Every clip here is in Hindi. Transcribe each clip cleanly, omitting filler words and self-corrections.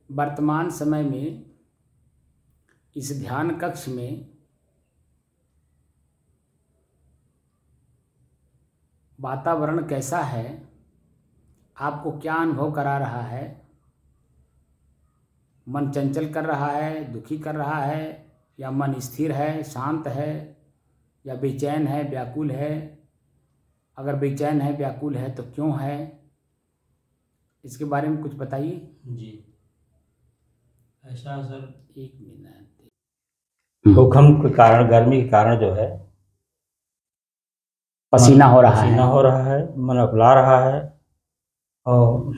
वर्तमान समय में इस ध्यान कक्ष में वातावरण कैसा है, आपको क्या अनुभव करा रहा है? मन चंचल कर रहा है, दुखी कर रहा है, या मन स्थिर है, शांत है, या बेचैन है, व्याकुल है? अगर बेचैन है, व्याकुल है तो क्यों है? इसके बारे में कुछ बताइए। जी, ऐसा सर, एक मिनट। भूकंप के कारण, गर्मी के कारण जो है पसीना हो रहा है। पसीना हो रहा है, मन अकुला रहा है और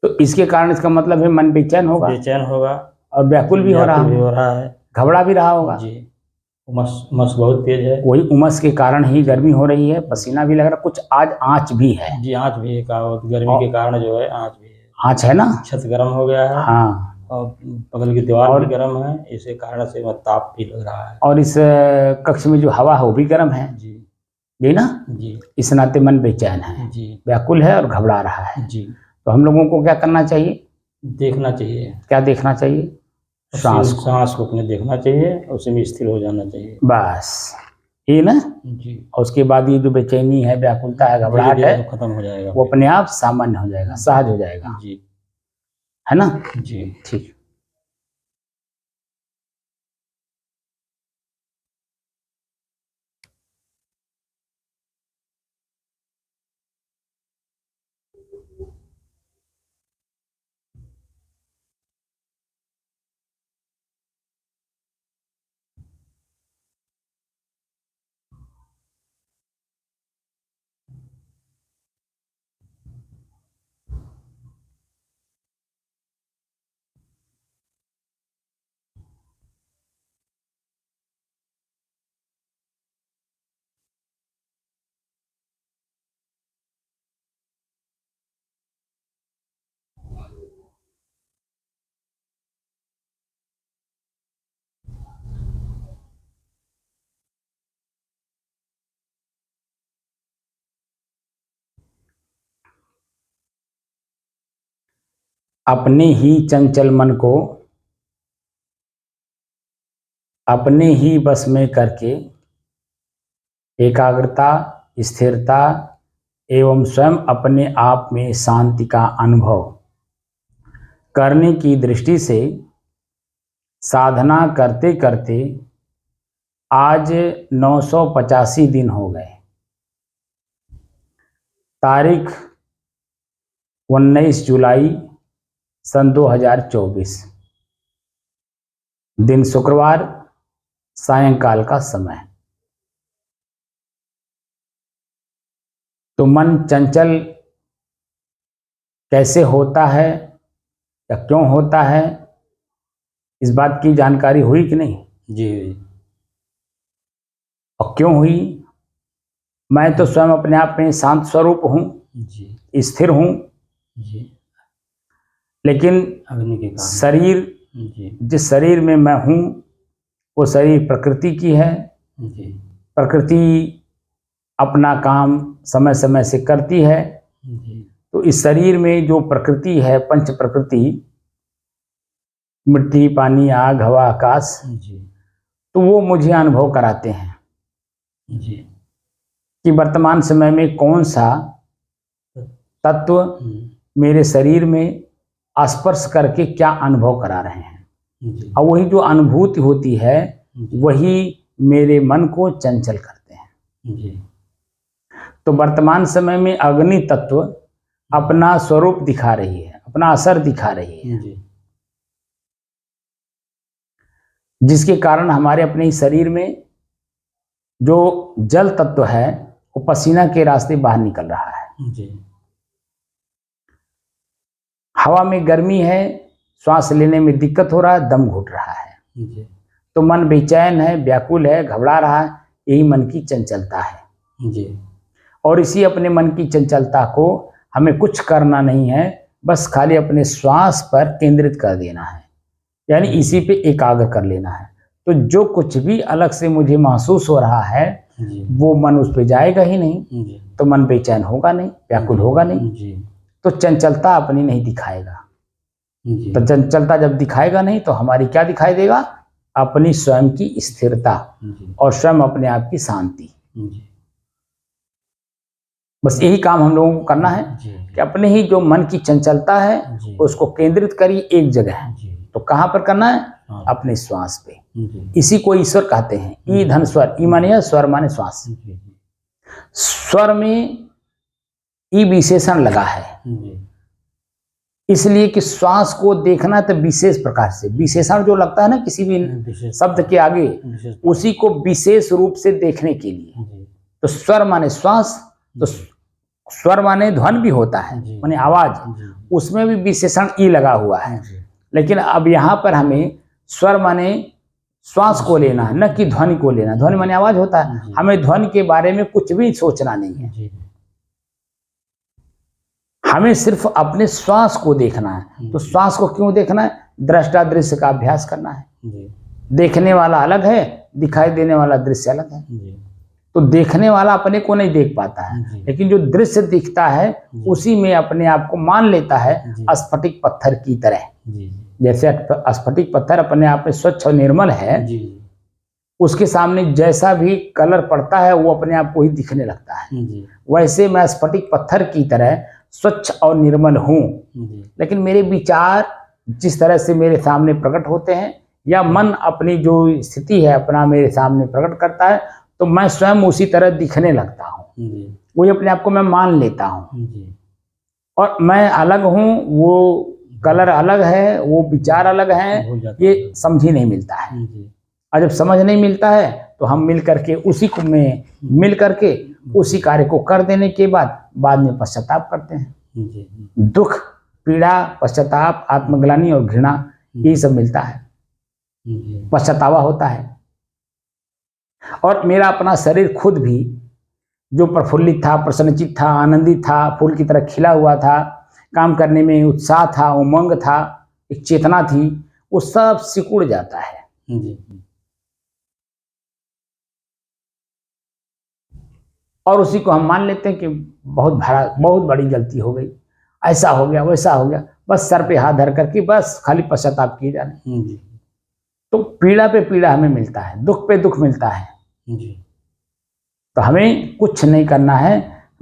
तो इसके कारण इसका मतलब है मन बेचैन होगा बेचैन होगा और व्याकुल भी हो रहा है, घबरा भी रहा होगा। जी। उमस उमस बहुत तेज है। वही उमस के कारण ही गर्मी हो रही है, पसीना भी लग रहा है, कुछ आज आँच भी है। जी, आँच भी है, गर्मी के कारण जो है आँच भी है। आँच है ना, छत गर्म हो गया है। हाँ, और बगल की दीवार भी गर्म है, इसी कारण से ताप भी लग रहा है। और इस कक्ष में जो हवा है वो भी गर्म है जी ना जी। इस नाते मन बेचैन है जी, व्याकुल है और घबरा रहा है जी। तो हम लोगों को क्या करना चाहिए? देखना चाहिए। क्या देखना चाहिए? सांस को अपने देखना चाहिए, उसी में स्थिर हो जाना चाहिए, बस ये ना जी। और उसके बाद ये जो बेचैनी है, व्याकुलता है, घबराहट है, खत्म हो जाएगा, वो अपने आप सामान्य हो जाएगा, सहज हो जाएगा, जी, है ना? जी। ठीक। अपने ही चंचल मन को अपने ही बस में करके एकाग्रता, स्थिरता एवं स्वयं अपने आप में शांति का अनुभव करने की दृष्टि से साधना करते करते आज 985 दिन हो गए। तारीख 19 जुलाई सन 2024, दिन शुक्रवार, सायंकाल का समय। तो मन चंचल कैसे होता है या क्यों होता है, इस बात की जानकारी हुई कि नहीं? जी। और क्यों हुई? मैं तो स्वयं अपने आप में शांत स्वरूप हूँ, जी, स्थिर हूँ, जी। लेकिन अग्नि के कारण शरीर, जी, जिस शरीर में मैं हूँ वो शरीर प्रकृति की है। जी, प्रकृति अपना काम समय समय से करती है। जी। तो इस शरीर में जो प्रकृति है, पंच प्रकृति, मिट्टी, पानी, आग, हवा, आकाश, जी, तो वो मुझे अनुभव कराते हैं जी, कि वर्तमान समय में कौन सा तत्व मेरे शरीर में स्पर्श करके क्या अनुभव करा रहे हैं। और वही जो अनुभूति होती है वही मेरे मन को चंचल करते हैं। जी। तो वर्तमान समय में अग्नि तत्व अपना स्वरूप दिखा रही है, अपना असर दिखा रही है, जी, जिसके कारण हमारे अपने शरीर में जो जल तत्व है वो पसीना के रास्ते बाहर निकल रहा है। जी, हवा में गर्मी है, श्वास लेने में दिक्कत हो रहा है, दम घुट रहा है, जी, तो मन बेचैन है, व्याकुल है, घबरा रहा है। यही मन की चंचलता है। जी, और इसी अपने मन की चंचलता को हमें कुछ करना नहीं है, बस खाली अपने श्वास पर केंद्रित कर देना है, यानी इसी पे एकाग्र कर लेना है। तो जो कुछ भी अलग से मुझे महसूस हो रहा है वो मन उस पर जाएगा ही नहीं, तो मन बेचैन होगा नहीं, व्याकुल होगा नहीं, तो चंचलता अपनी नहीं दिखाएगा। जी तो चंचलता जब दिखाएगा नहीं तो हमारी क्या दिखाई देगा? अपनी स्वयं की स्थिरता जी और स्वयं अपने आप की शांति। जी बस यही काम हम लोगों को करना है जी कि अपने ही जो मन की चंचलता है जी उसको केंद्रित करिए एक जगह। जी तो कहाँ पर करना है? हाँ अपने श्वास पे। जी इसी को ईश्वर कहते हैं। ई धन स्वर, ई माने स्वर माने श्वास। जी स्वर में ई विशेषण लगा है, जी इसलिए कि श्वास को देखना तो विशेष प्रकार से, विशेषण जो लगता है ना किसी भी विशेष शब्द के आगे, विशेष उसी को विशेष रूप से देखने के लिए। जी तो स्वर माने श्वास, तो स्वर माने ध्वनि भी होता है, जी माने आवाज, जी उसमें भी विशेषण ई लगा हुआ है। जी लेकिन अब यहाँ पर हमें स्वर माने श्वास को लेना है, न कि ध्वनि को लेना। ध्वनि माने आवाज होता है, जी। हमें ध्वनि के बारे में कुछ भी सोचना नहीं है, जी हमें सिर्फ अपने श्वास को देखना है। तो श्वास को क्यों देखना है? दृष्टा दृश्य का अभ्यास करना है। जी देखने वाला अलग है, दिखाई देने वाला दृश्य अलग है। जी तो देखने वाला अपने को नहीं देख पाता है, जी। लेकिन जो दृश्य दिखता है उसी में अपने आप को मान लेता है, जी। स्फटिक पत्थर की तरह। जी जैसे स्फटिक पत्थर अपने आप में स्वच्छ और निर्मल है, जी उसके सामने जैसा भी कलर पड़ता है वो अपने आप को ही दिखने लगता है। जी वैसे मैं स्फटिक पत्थर की तरह स्वच्छ और निर्मल हूँ, जी लेकिन मेरे विचार जिस तरह से मेरे सामने प्रकट होते हैं, या मन अपनी जो स्थिति है अपना मेरे सामने प्रकट करता है, तो मैं स्वयं उसी तरह दिखने लगता हूँ। जी वही अपने आप को मैं मान लेता हूँ, जी और मैं अलग हूँ, वो कलर अलग है, वो विचार अलग है, भूल जाता ये हूँ। समझ ही नहीं मिलता है। जी और जब समझ नहीं मिलता है तो हम मिल करके उसी को में मिल करके उसी कार्य को कर देने के बाद में पश्चाताप करते हैं। जी दुख, पीड़ा, पश्चाताप, आत्मग्लानि और घृणा, यही सब मिलता है, जी पश्चातावा होता है। और मेरा अपना शरीर खुद भी जो प्रफुल्लित था, प्रसन्नचित था, आनंदित था, फूल की तरह खिला हुआ था, काम करने में उत्साह था, उमंग था, एक चेतना थी, वो सब सिकुड़ जाता है। जी और उसी को हम मान लेते हैं कि बहुत बड़ी गलती हो गई, ऐसा हो गया, वैसा हो गया, बस सर पे हाथ धर करके बस खाली पश्चाताप किए जाने। जी तो पीड़ा पे पीड़ा हमें मिलता है, दुख पे दुख मिलता है। जी तो हमें कुछ नहीं करना है,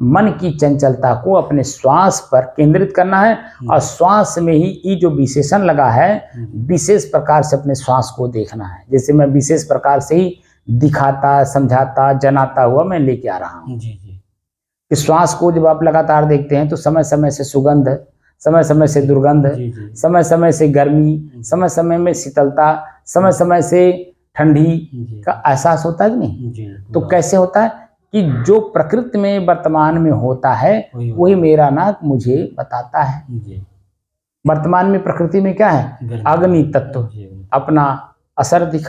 मन की चंचलता को अपने श्वास पर केंद्रित करना है, और श्वास में ही ये जो विशेषण लगा है, विशेष प्रकार से अपने श्वास को देखना है। जैसे मैं विशेष प्रकार से ही दिखाता, समझाता, जनाता हुआ मैं लेके आ रहा हूँ। जी जी कि श्वास को जब आप लगातार देखते हैं तो समय समय से सुगंध, समय समय से दुर्गंध, जी जी समय समय से गर्मी, समय समय में शीतलता, समय समय से ठंडी जी का एहसास होता है कि नहीं? जी तो कैसे होता है कि जो प्रकृति में वर्तमान में होता है वही मेरा नाक मुझे बताता है। जी वर्तमान में प्रकृति में क्या है? गर्मी। अग्नि तत्व जी अपना असर जी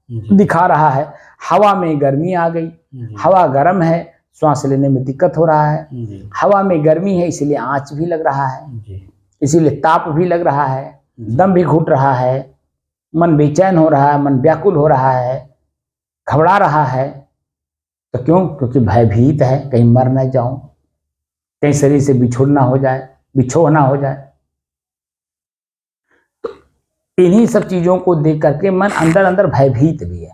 दिखा रहा है। हवा में गर्मी आ गई, जी हवा गर्म है, श्वास लेने में दिक्कत हो रहा है। जी हवा में गर्मी है इसलिए आंच भी लग रहा है, जी इसीलिए ताप भी लग रहा है, दम भी घुट रहा है, मन बेचैन हो रहा है, मन व्याकुल हो रहा है, घबरा रहा है। तो क्यों? क्योंकि भयभीत है, कहीं मर न जाऊं, कहीं शरीर से बिछोड़ ना हो जाए, बिछोह ना हो जाए। तो इन्हीं सब चीजों को देख करके मन अंदर अंदर भयभीत भी है।